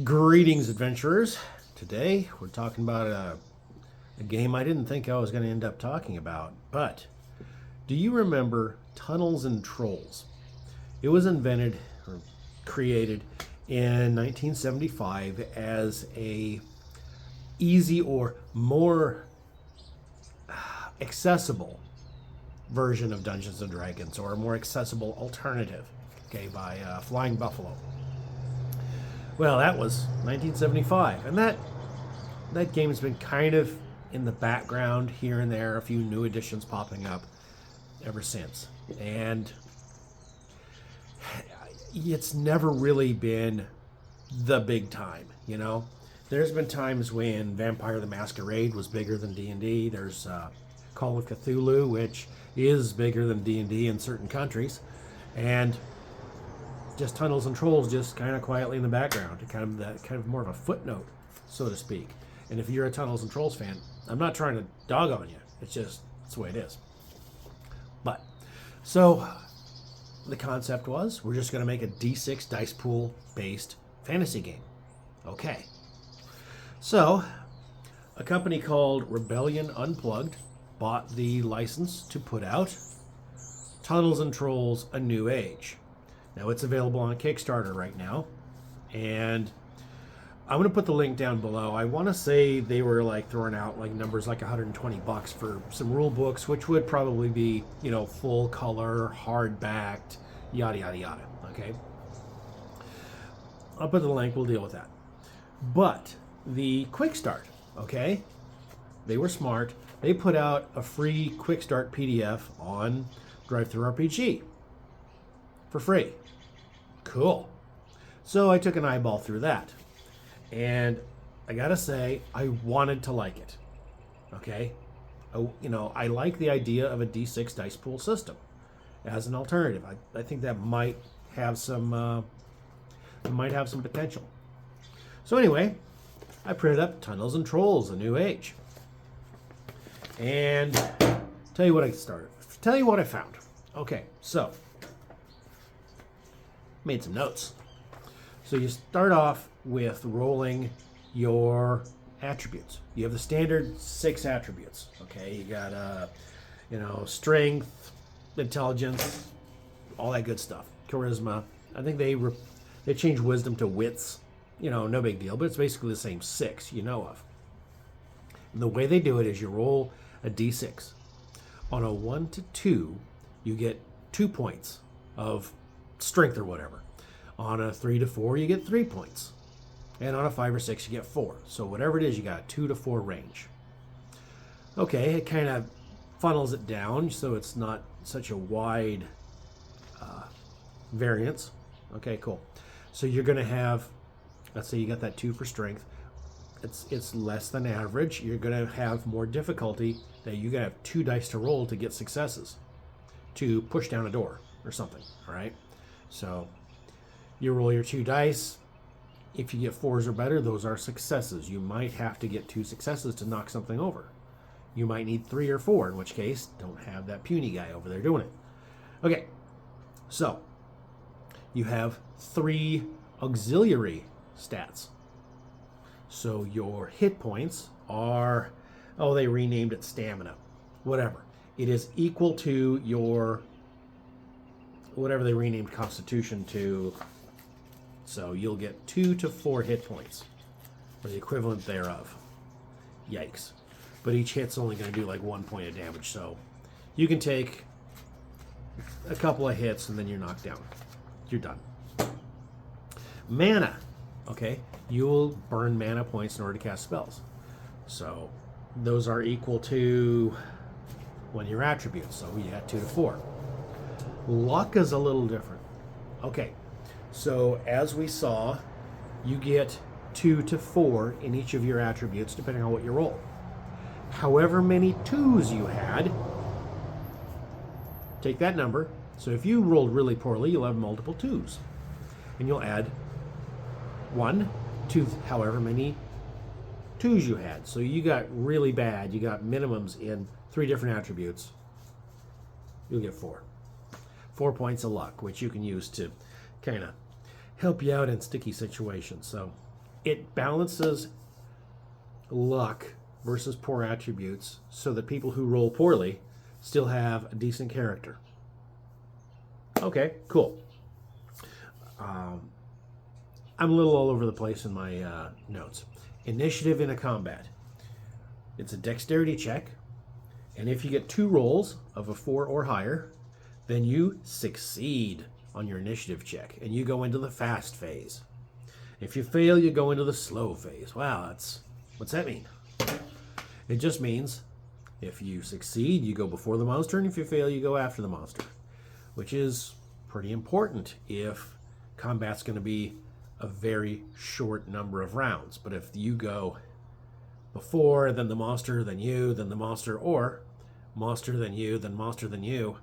Greetings, adventurers. Today we're talking about a game I didn't think I was going to end up talking about. But do you remember Tunnels and Trolls? It was invented or created in 1975 as a easy or more accessible version of Dungeons and Dragons, or a more accessible alternative, okay, by Flying Buffalo. Well, that was 1975, and that game has been kind of in the background here and there, a few new editions popping up ever since. And it's never really been the big time, you know? There's been times when Vampire the Masquerade was bigger than D&D. There's Call of Cthulhu, which is bigger than D&D in certain countries. And just Tunnels and Trolls just kind of quietly in the background, kind of more of a footnote, so to speak. And if you're a Tunnels and Trolls fan, I'm not trying to dog on you. It's the way it is. But so the concept was we're just going to make a D6 dice pool based fantasy game. Okay. So a company called Rebellion Unplugged bought the license to put out Tunnels and Trolls: A New Age. Now it's available on Kickstarter right now, and I'm going to put the link down below. I want to say they were like throwing out like numbers like $120 for some rule books, which would probably be, you know, full color, hard backed, yada yada yada. Okay, I'll put the link. We'll deal with that. But the quick start, okay, they were smart. They put out a free quick start PDF on DriveThruRPG for free. Cool. So I took an eyeball through that, and I gotta say, I wanted to like it. Okay, I like the idea of a D6 dice pool system as an alternative. I think that might have some potential. So anyway, I printed up Tunnels and Trolls: A New Age, and tell you what I found. Okay, so made some notes. So you start off with rolling your attributes. You have the standard 6 attributes. Okay, you got strength, intelligence, all that good stuff. Charisma. I think they changed wisdom to wits. No big deal, but it's basically the same 6 you know of. And the way they do it is you roll a d6. On a 1 to 2, you get 2 points of strength or whatever. On a 3 to 4, you get 3 points. And on a 5 or 6, you get 4. So whatever it is, you got a 2 to 4 range. Okay, it kind of funnels it down so it's not such a wide variance. Okay, cool. So you're going to have, let's say you got that 2 for strength. It's less than average. You're going to have more difficulty. That you got to have 2 dice to roll to get successes, to push down a door or something. All right. So you roll your 2 dice. If you get 4s or better, those are successes. You might have to get 2 successes to knock something over. You might need 3 or 4, in which case, don't have that puny guy over there doing it. Okay, so you have 3 auxiliary stats. So your hit points are, they renamed it stamina. Whatever. It is equal to your, whatever they renamed constitution to. So you'll get 2 to 4 hit points, or the equivalent thereof. Yikes. But each hit's only going to do like 1 point of damage, so you can take a couple of hits and then you're knocked down. You're done. Mana. Okay, you will burn mana points in order to cast spells. So those are equal to one of your attributes, so you got 2 to 4. Luck is a little different. Okay. So as we saw, you get 2 to 4 in each of your attributes, depending on what you roll. However many 2s you had, take that number. So if you rolled really poorly, you'll have multiple 2s. And you'll add 1 to however many 2s you had. So you got really bad. You got minimums in 3 different attributes. You'll get 4. 4 points of luck, which you can use to kind of help you out in sticky situations. So it balances luck versus poor attributes so that people who roll poorly still have a decent character. Okay, cool. I'm a little all over the place in my notes. Initiative in a combat. It's a dexterity check, and if you get 2 rolls of a 4 or higher, then you succeed on your initiative check, and you go into the fast phase. If you fail, you go into the slow phase. Wow, what's that mean? It just means if you succeed, you go before the monster, and if you fail, you go after the monster, which is pretty important if combat's going to be a very short number of rounds. But if you go before, then the monster, then you, then the monster, or monster, then you, then monster, then you,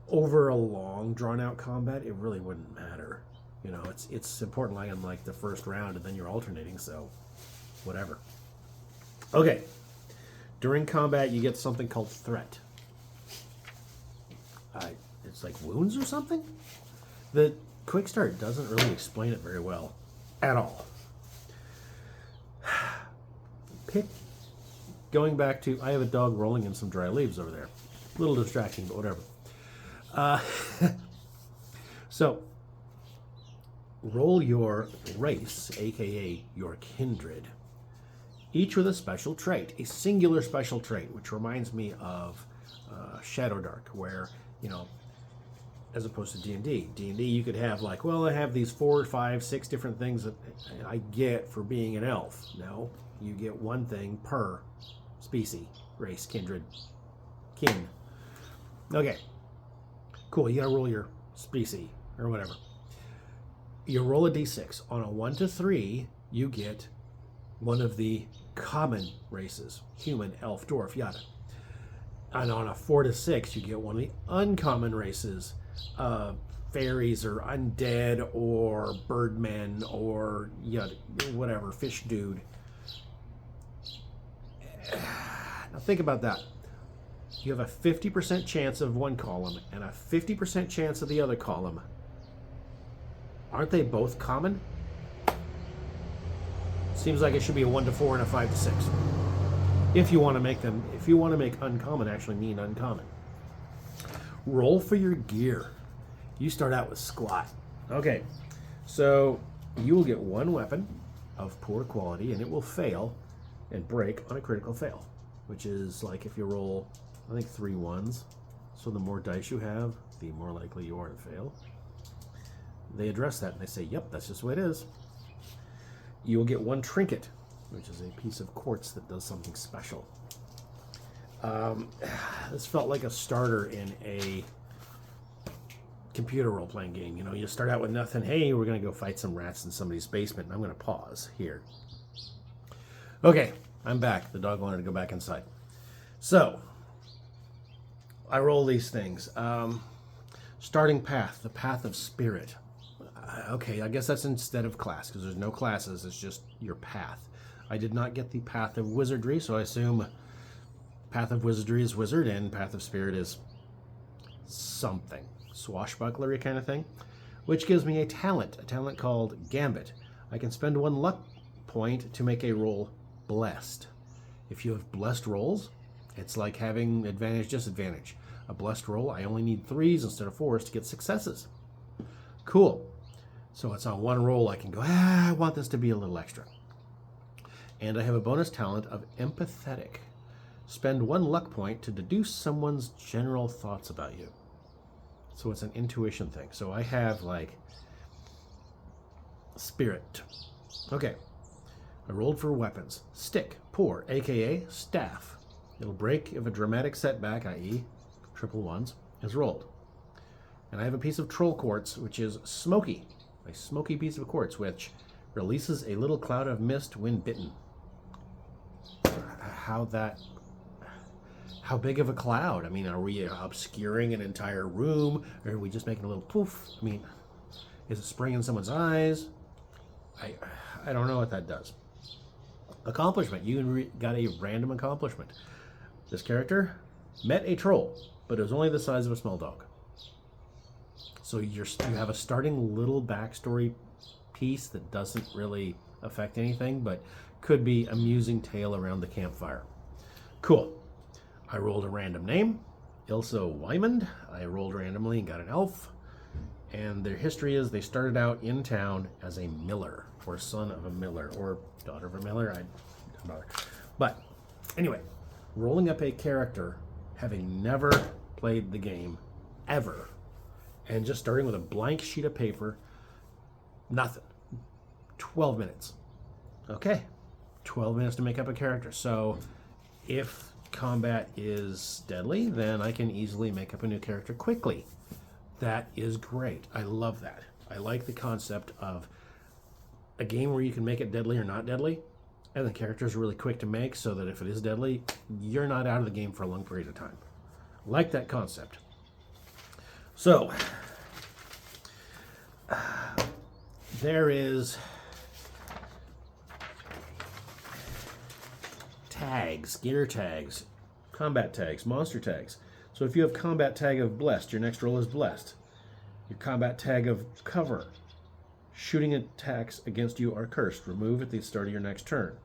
over a long, drawn-out combat, it really wouldn't matter. You know, it's important like in like the first round, and then you're alternating, so whatever. Okay. During combat, you get something called threat. It's like wounds or something? The Quick Start doesn't really explain it very well at all. Going back to, I have a dog rolling in some dry leaves over there. A little distracting, but whatever. So, roll your race, aka your kindred. Each with a special trait, a singular special trait, which reminds me of Shadow Dark, where, you know, as opposed to D&D. D&D, you could have like, well, I have these 4, 5, 6 different things that I get for being an elf. No, you get one thing per species, race, kindred, kin. Okay, cool. You gotta roll your species or whatever. You roll a d6. On a 1 to 3, you get one of the common races: human, elf, dwarf, yada. And on a 4 to 6, you get one of the uncommon races: fairies or undead or birdmen or yada, whatever, fish dude. Now think about that. You have a 50% chance of one column and a 50% chance of the other column. Aren't they both common? Seems like it should be a 1 to 4 and a 5 to 6. If you want to make them, if you want to make uncommon actually mean uncommon. Roll for your gear. You start out with squat. Okay, so you will get one weapon of poor quality, and it will fail and break on a critical fail, which is like if you roll, I think, 3 1s. So the more dice you have, the more likely you are to fail. They address that and they say, yep, that's just the way it is. You will get one trinket, which is a piece of quartz that does something special. This felt like a starter in a computer role-playing game. You know, you start out with nothing. Hey, we're going to go fight some rats in somebody's basement, and I'm going to pause here. Okay, I'm back. The dog wanted to go back inside. So, I roll these things. Starting path, the path of spirit. Okay, I guess that's instead of class, because there's no classes, it's just your path. I did not get the path of wizardry, so I assume path of wizardry is wizard, and path of spirit is something. Swashbucklery kind of thing. Which gives me a talent called Gambit. I can spend 1 luck point to make a roll blessed. If you have blessed rolls, it's like having advantage, disadvantage. A blessed roll, I only need 3s instead of 4s to get successes. Cool. So it's on 1 roll I can go, I want this to be a little extra. And I have a bonus talent of empathetic. Spend 1 luck point to deduce someone's general thoughts about you. So it's an intuition thing. So I have like spirit. Okay. I rolled for weapons. Stick, poor, aka staff. It'll break if a dramatic setback, i.e. triple 1s, is rolled. And I have a piece of troll quartz, which is smoky. A smoky piece of quartz, which releases a little cloud of mist when bitten. How big of a cloud? I mean, are we obscuring an entire room? Or are we just making a little poof? I mean, is it spraying in someone's eyes? I don't know what that does. Accomplishment. You got a random accomplishment. This character met a troll, but it was only the size of a small dog. So you have a starting little backstory piece that doesn't really affect anything, but could be amusing tale around the campfire. Cool. I rolled a random name, Ilsa Wymond. I rolled randomly and got an elf. And their history is they started out in town as a miller, or son of a miller, or daughter of a miller. I don't bother. But anyway, rolling up a character, having never played the game ever, and just starting with a blank sheet of paper, nothing. 12 minutes. Okay, 12 minutes to make up a character. So if combat is deadly, then I can easily make up a new character quickly. That is great. I love that. I like the concept of a game where you can make it deadly or not deadly, and the characters are really quick to make so that if it is deadly, you're not out of the game for a long period of time. Like that concept. So, there is tags, gear tags, combat tags, monster tags. So if you have combat tag of blessed, your next roll is blessed. Your combat tag of cover, shooting attacks against you are cursed. Remove at the start of your next turn.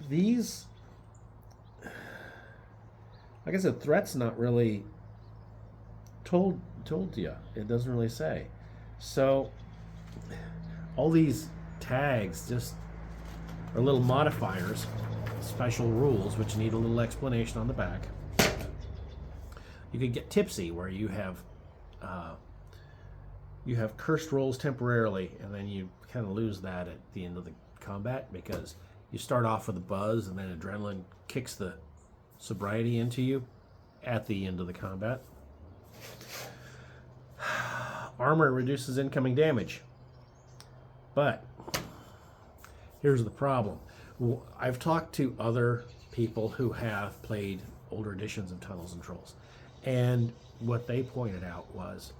These, like I said, threat's not really told to you. It doesn't really say. So all these tags just are little modifiers, special rules, which need a little explanation on the back. You could get tipsy, where you have cursed rolls temporarily, and then you kind of lose that at the end of the combat, because you start off with a buzz, and then adrenaline kicks the sobriety into you at the end of the combat. Armor reduces incoming damage, but here's the problem. I've talked to other people who have played older editions of Tunnels and Trolls, and what they pointed out was,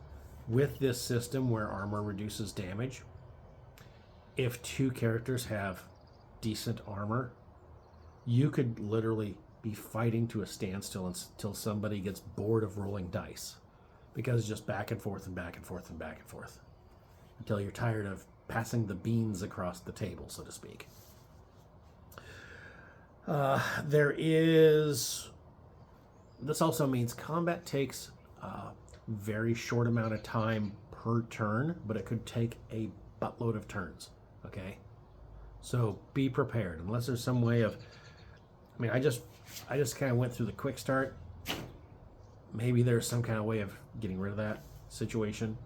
with this system where armor reduces damage, if two characters have decent armor, you could literally be fighting to a standstill until somebody gets bored of rolling dice, because it's just back and forth and back and forth and back and forth until you're tired of passing the beans across the table, so to speak. This also means combat takes a very short amount of time per turn, but it could take a buttload of turns, okay? So be prepared, unless there's some way of, I just kind of went through the quick start. Maybe there's some kind of way of getting rid of that situation.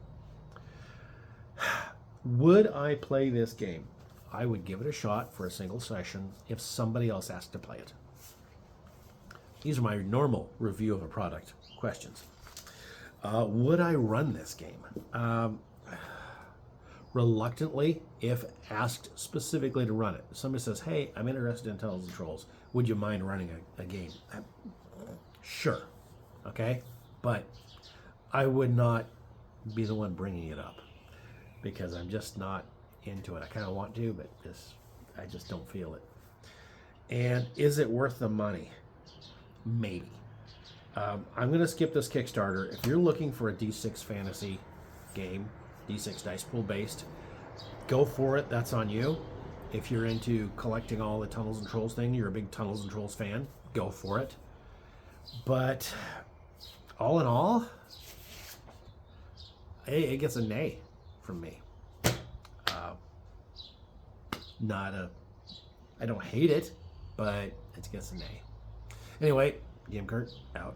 Would I play this game? I would give it a shot for a single session if somebody else asked to play it. These are my normal review of a product questions. Would I run this game? Reluctantly, if asked specifically to run it. If somebody says, hey, I'm interested in Tunnels and Trolls, would you mind running a game? Sure. Okay? But I would not be the one bringing it up, because I'm just not into it. I kind of want to, but I just don't feel it. And is it worth the money? Maybe. I'm going to skip this Kickstarter. If you're looking for a D6 fantasy game, D6 dice pool based, go for it. That's on you. If you're into collecting all the Tunnels and Trolls thing, you're a big Tunnels and Trolls fan, go for it. But all in all, it gets a nay from me. I don't hate it, but it gets a nay. Anyway, Game Kurt out.